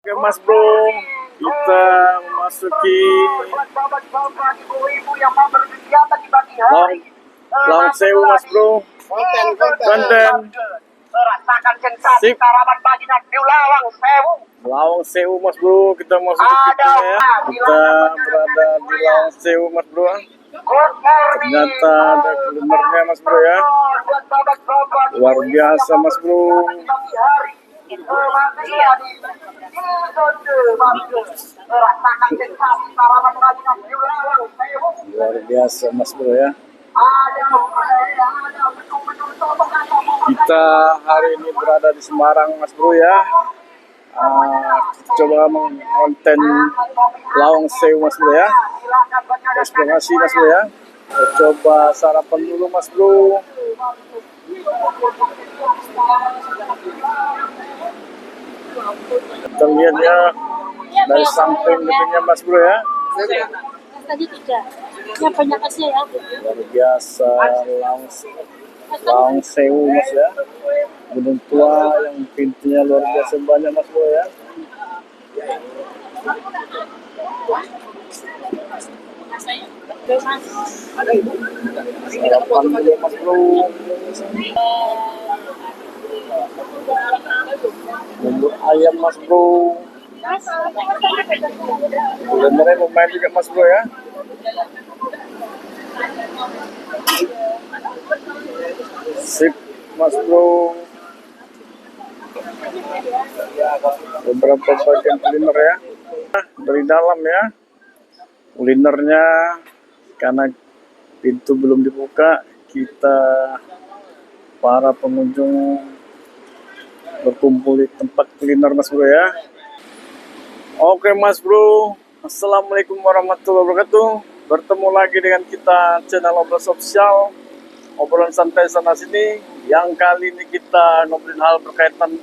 Oke Mas Bro, kita memasuki Lawang Sewu Mas Bro. Konten. Sip. Lawang Sewu Mas Bro, kita masuk ke ya. Kita berada di Lawang Sewu Mas Bro. Ternyata ada kulinernya Mas Bro ya. Luar biasa Mas Bro. Luar biasa Mas Bro ya. Kita hari ini berada di Semarang Mas Bro ya. Coba konten Lawang Sewu Mas Bro ya. Eksplorasi Mas Bro ya. Kita coba sarapan dulu Mas Bro. Kita lihat ya dari samping gedungnya Mas Bro ya. Tadi tidak. Ya banyak kasih ya. Luar biasa Lawang Sewu Mas ya. Gedung tua yang pintunya luar biasa banyak Mas Bro ya. Sarapan dulu Mas Bro. Bubur ayam Mas Bro. Kulinernya lumayan juga Mas Bro ya. Sip Mas Bro. Beberapa bagian kuliner ya. Dari dalam ya. Kulinernya karena pintu belum dibuka, kita para pengunjung berkumpul di tempat kuliner Mas Bro ya. Oke Mas Bro, Assalamualaikum warahmatullahi wabarakatuh. Bertemu lagi dengan kita channel Obrolan Sosial, obrolan santai sana sini. Yang kali ini kita ngobrolin hal berkaitan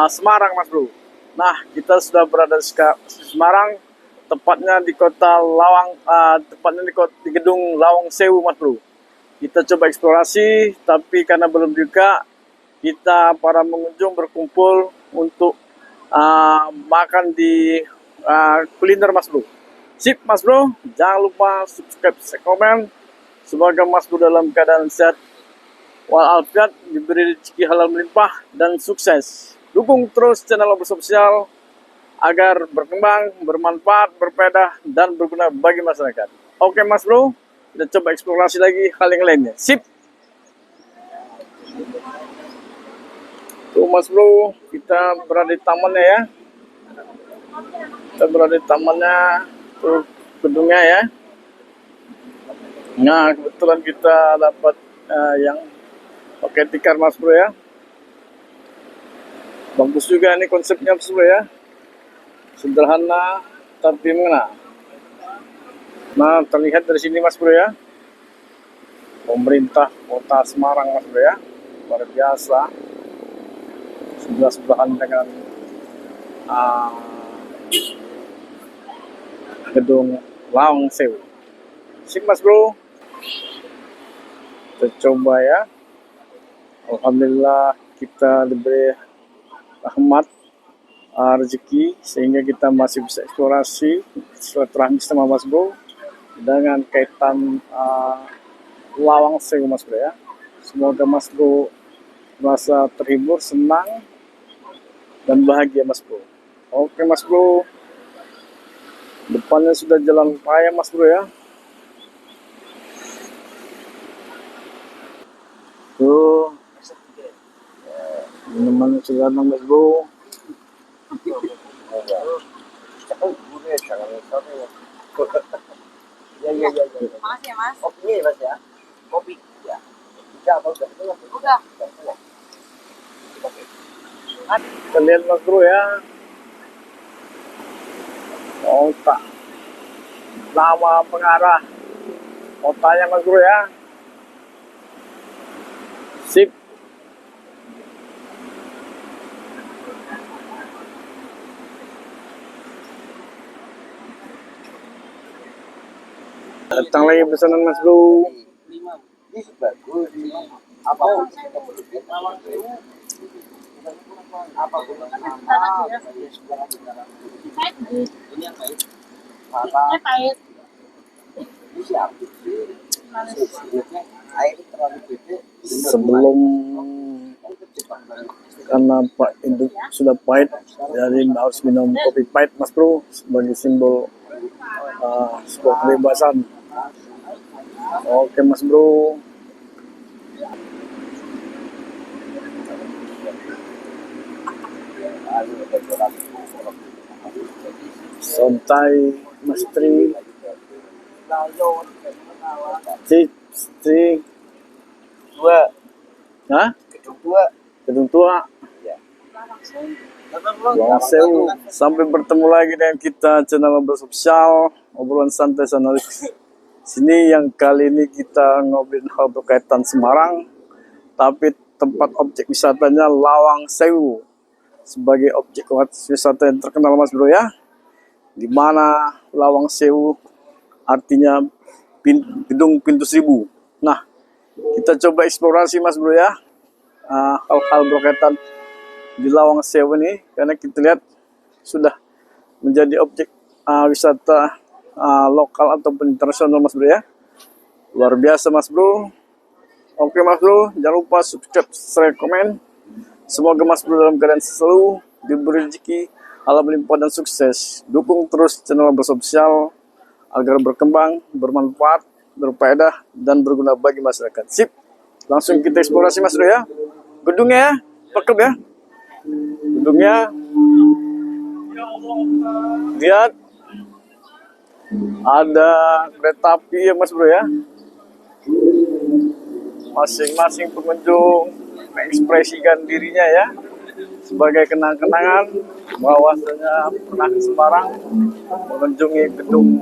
Semarang Mas Bro. Nah, kita sudah berada di Semarang, tepatnya di kota Lawang, tepatnya di gedung Lawang Sewu Mas Bro. Kita coba eksplorasi, tapi karena belum buka, kita para pengunjung berkumpul untuk makan di kuliner Mas Bro. Sip Mas Bro, jangan lupa subscribe, komen. Semoga Mas Bro dalam keadaan sehat walafiat, diberi rezeki halal melimpah dan sukses. Dukung terus channel Obrolan Sosial agar berkembang, bermanfaat, berfaedah, dan berguna bagi masyarakat. Oke Mas Bro, kita coba eksplorasi lagi hal yang lainnya. Sip. Tuh Mas Bro, kita berada di tamannya ya. Kita berada di tamannya, tuh gedungnya ya. Nah, kebetulan kita dapat yang pakai tikar Mas Bro ya. Bagus juga nih konsepnya Mas Bro ya. Sederhana tapi mengena. Nah, terlihat dari sini Mas Bro ya. Pemerintah Kota Semarang Mas Bro ya. Luar biasa. Sebelah-sebelahan dengan gedung Lawang Sewu. Sip Mas Bro. Kita coba ya. Alhamdulillah kita diberi rahmat, rezeki, sehingga kita masih bisa eksplorasi silaturahmi sama Mas Bro dengan kaitan Lawang Sewu Mas Bro ya. Semoga Mas Bro merasa terhibur, senang, dan bahagia Mas Bro. Oke Mas Bro, depannya sudah jalan raya Mas Bro ya. Tuh minuman sudah Mas Bro. Makasih ya Mas. Kopi Mas ya. Kopi ya. Udah apa udah? Udah. Kita lihat Mas Bro ya. Kota nama pengarah kotanya Mas Bro ya. Sip. Datang lagi pesanan Mas Bro. Ini bagus. Apa? Apa pun Kan ada sama. tanah dia. Dia sudah lagi dalam. Pahit di. Ini yang baik. Ini pahit. Ini siapa? Manis. Sebetulnya air terlalu gede. Sebelum karena Pak itu sudah pahit, jadi harus minum kopi pahit Mas Bro sebagai simbol sebuah kebebasan. Oke Mas Bro. Santai Mas Tri. Tri. Dua. Hah? Kedua. Gedung tua. Lawang Sewu. Sampai bertemu lagi dengan kita channel bersosial obrolan santai channel sini yang kali ini kita ngobrolin hal berkaitan Semarang, tapi tempat objek wisatanya Lawang Sewu sebagai objek wisata yang terkenal Mas Bro ya. Di mana Lawang Sewu artinya gedung pintu seribu. Nah, kita coba eksplorasi Mas Bro ya, hal-hal berkaitan di Lawang Sewu ini, karena kita lihat sudah menjadi objek wisata lokal ataupun internasional Mas Bro ya. Luar biasa Mas Bro. Oke Mas Bro, jangan lupa subscribe, share, komen. Semoga Mas Bro dalam keadaan selalu diberi rezeki, halal berlimpah dan sukses. Dukung terus channel bersosial agar berkembang, bermanfaat, berfaedah dan berguna bagi masyarakat. Sip. Langsung kita eksplorasi Mas Bro ya. Gedungnya ya, cakep ya. Gedungnya, lihat ada kereta api ya Mas Bro ya. Masing-masing pengunjung mengekspresikan dirinya ya sebagai kenang-kenangan bahwasanya pernah ke Semarang mengunjungi gedung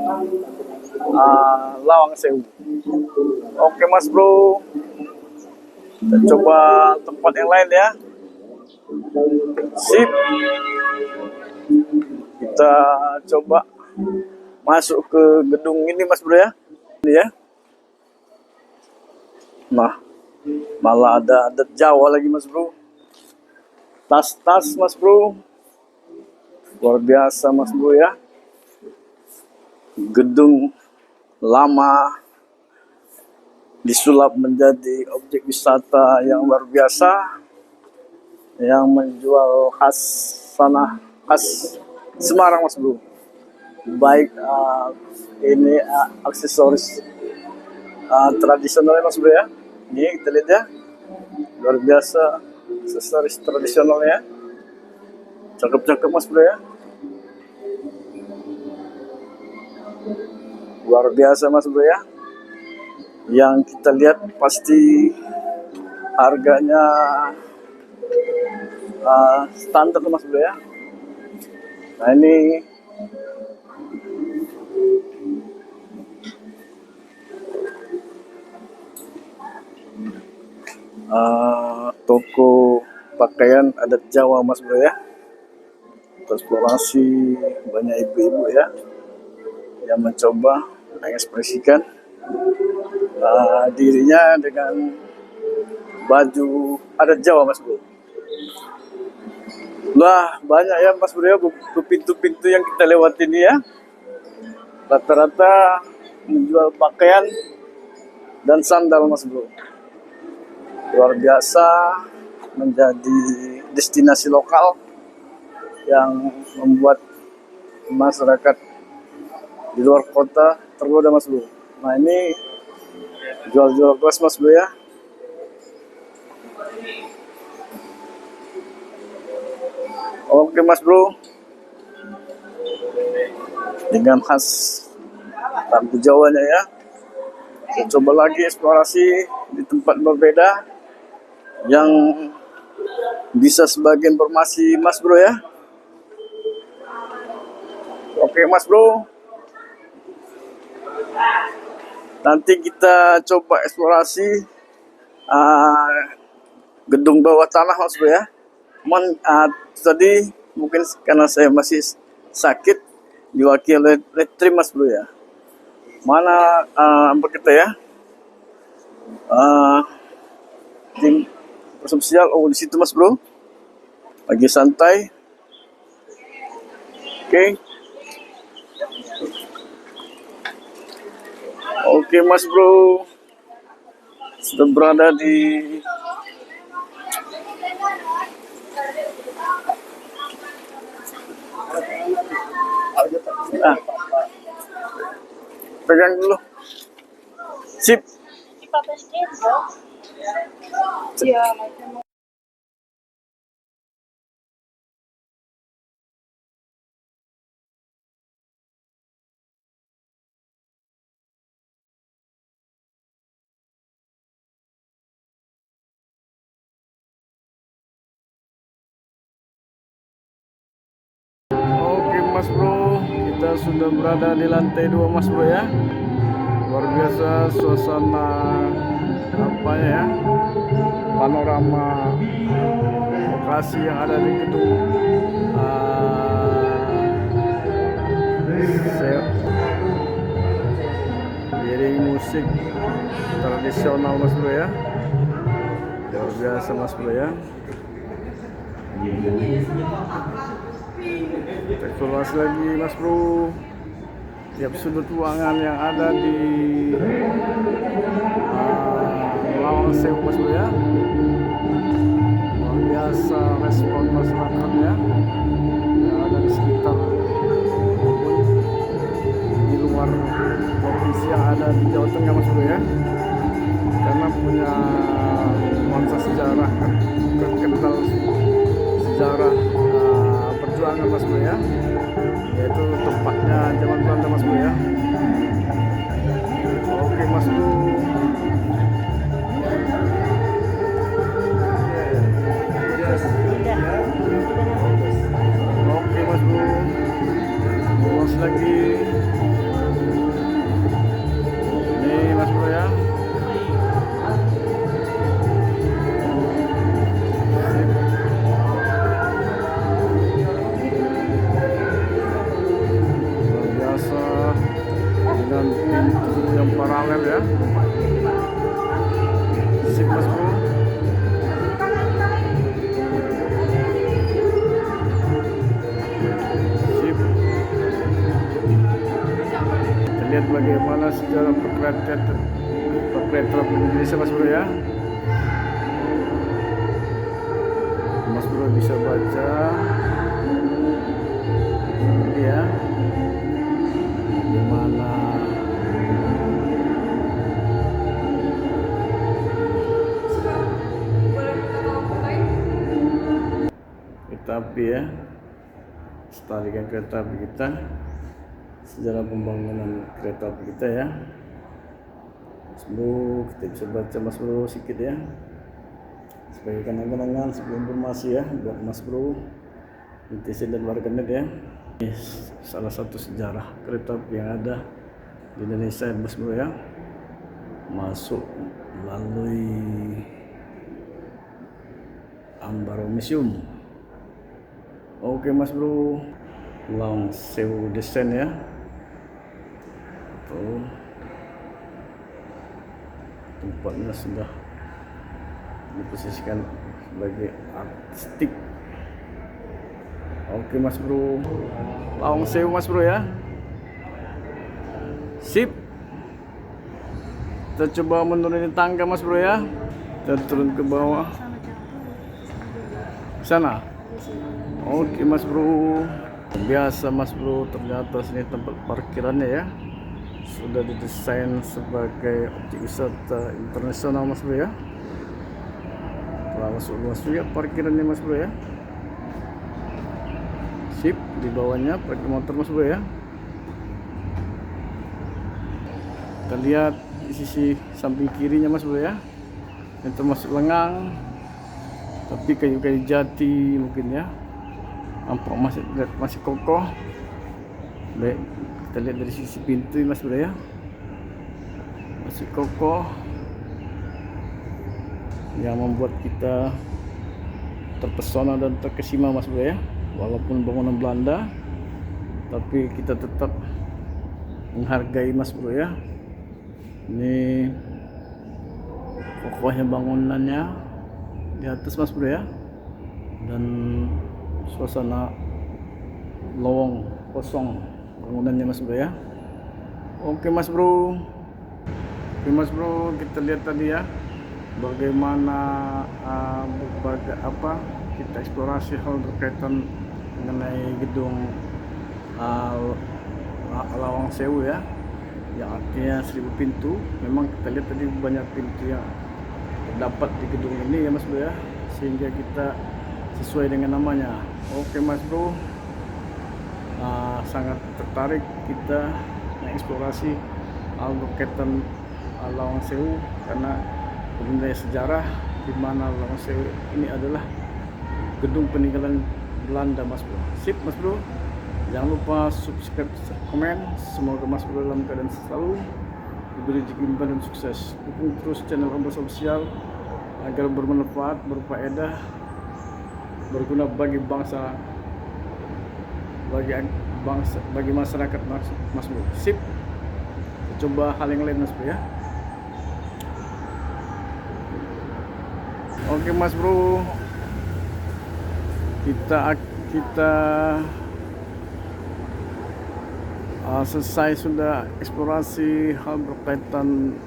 Lawang Sewu. Oke Mas Bro, kita coba tempat yang lain ya. Sip. Kita coba masuk ke gedung ini Mas Bro ya. Ini ya. Nah, malah ada adat Jawa lagi Mas Bro. Tas-tas Mas Bro. Luar biasa Mas Bro ya. Gedung lama disulap menjadi objek wisata yang luar biasa, yang menjual khas Semarang Mas Bro. Baik ini aksesoris tradisional Mas Bro ya. Ini kita lihat ya, luar biasa aksesoris tradisionalnya, cakep-cakep Mas Bro ya. Luar biasa Mas Bro ya. Yang kita lihat pasti harganya standar Mas Bro ya. Nah ini toko pakaian adat Jawa Mas Bro ya. Eksplorasi banyak ibu-ibu ya yang mencoba mengekspresikan dirinya dengan baju adat Jawa Mas Bro. Lah banyak ya Mas Bro ya, pintu-pintu yang kita lewati ini ya, rata-rata menjual pakaian dan sandal Mas Bro. Luar biasa, menjadi destinasi lokal yang membuat masyarakat di luar kota tergoda Mas Bro. Nah ini jual-jual kelas Mas Bro ya. Oke Mas Bro, dengan khas lagu Jawanya ya. Kita coba lagi eksplorasi di tempat berbeda yang bisa sebagai informasi Mas Bro ya. Oke Mas Bro, nanti kita coba eksplorasi gedung bawah tanah Mas Bro ya. Cuman tadi mungkin karena saya masih sakit diwakili oleh tim Mas Bro ya. Mana apa kita ya? Tim sosial, oh di situ Mas Bro. Lagi santai. Oke. Oke Mas Bro. Sudah berada di pegang dulu. Sip. Di patas bro. Iya, macam Oke Mas Bro, kita sudah berada di lantai 2 Mas Bro ya. Luar biasa suasana apa ya? Panorama lokasi yang ada di gedung iring musik tradisional Mas Bro ya. Luar biasa Mas Bro ya. Kita evaluasi lagi Mas Bro tiap sudut ruangan yang ada di Lawang Sewu Mas Bro ya. Luar biasa respon masyarakatnya yang ada di sekitar maupun di luar provinsi yang ada di Jawa Tengah Mas Bro ya, karena punya nuansa sejarah kental sejarah perjuangan Mas Bro ya, yaitu tempatnya zaman Belanda Mas Bro ya. Oke Mas Bro. Oke Mas Bro. Luas lagi. Nih Mas Bro ya. Dengan pintu yang paralel ya. Sip Mas Bro. Sip. Kita lihat bagaimana sejarah perkereta api Indonesia Mas Bro ya. Mas Bro bisa baca ini ya, bagaimana kereta api ya, setarikan kereta api kita, sejarah pembangunan kereta api kita ya. Mas Bro, kita bisa baca Mas Bro sedikit ya, sebagai kenang-kenangan sebuah informasi ya buat Mas Bro, netizen dan warganet ya. Ini salah satu sejarah kereta api yang ada di Indonesia Mas Bro ya, masuk melalui Ambarawa Museum. Oke Mas Bro, Lawang Sewu desain ya, atau tempatnya sudah diposisikan sebagai artistik. Oke Mas Bro, Lawang Sewu Mas Bro ya. Sip. Kita coba menurunin tangga Mas Bro ya. Kita turun ke bawah sana. Oke Mas Bro, biasa Mas Bro, ternyata sini tempat parkirannya ya, sudah didesain sebagai objek wisata internasional Mas Bro ya. Telah masuk luas juga parkirannya Mas Bro ya. Sip, di bawahnya parkir motor Mas Bro ya. Kita lihat di sisi samping kirinya Mas Bro ya, yang termasuk lengang tapi kayu-kayu jati mungkin ya, nampak masih kokoh. Baik, kita lihat dari sisi pintu Mas Bro ya, masih kokoh, yang membuat kita terpesona dan terkesima Mas Bro ya. Walaupun bangunan Belanda, tapi kita tetap menghargai Mas Bro ya. Ini kokohnya bangunannya di atas Mas Bro ya. dan suasana lowong kosong bangunannya Mas Bro ya. Oke Mas Bro, kita lihat tadi ya bagaimana berbagai kita eksplorasi hal berkaitan mengenai gedung Lawang Sewu ya, yang artinya 1000 pintu. Memang kita lihat tadi banyak pintu yang terdapat di gedung ini ya Mas Bro ya, sehingga kita sesuai dengan namanya. Oke Mas Bro, sangat tertarik kita mengeksplorasi hal berkaitan Lawang Sewu karena bernilai sejarah, di mana Lawang Sewu ini adalah gedung peninggalan Belanda Mas Bro. Sip Mas Bro, jangan lupa subscribe, komen. Semoga Mas Bro dalam keadaan selalu diberi rezeki dan sukses. Dukung terus channel Ombos Official agar bermanfaat, berfaedah, berguna bagi bangsa, bagi masyarakat Mas Bro. Sip, coba hal yang lain Mas Bro ya. Oke Mas Bro, kita selesai sudah eksplorasi hal berkaitan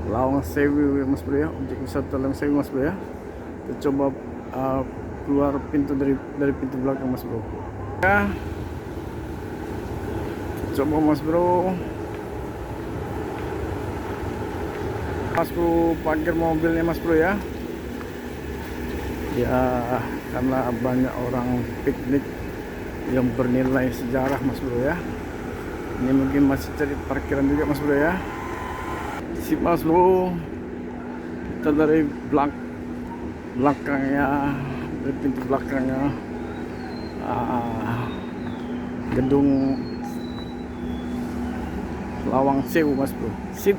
Lawang Sewu Mas Bro ya, objek wisata Lawang Sewu Mas Bro ya. Kita coba keluar pintu dari pintu belakang Mas Bro ya. Coba Mas Bro parkir mobilnya Mas Bro ya. Ya, karena banyak orang piknik yang bernilai sejarah Mas Bro ya. Ini mungkin masih cari parkiran juga Mas Bro ya. Sip Mas Bro, kita dari belakangnya, dari pintu belakangnya gedung Lawang Sewu Mas Bro. Sip.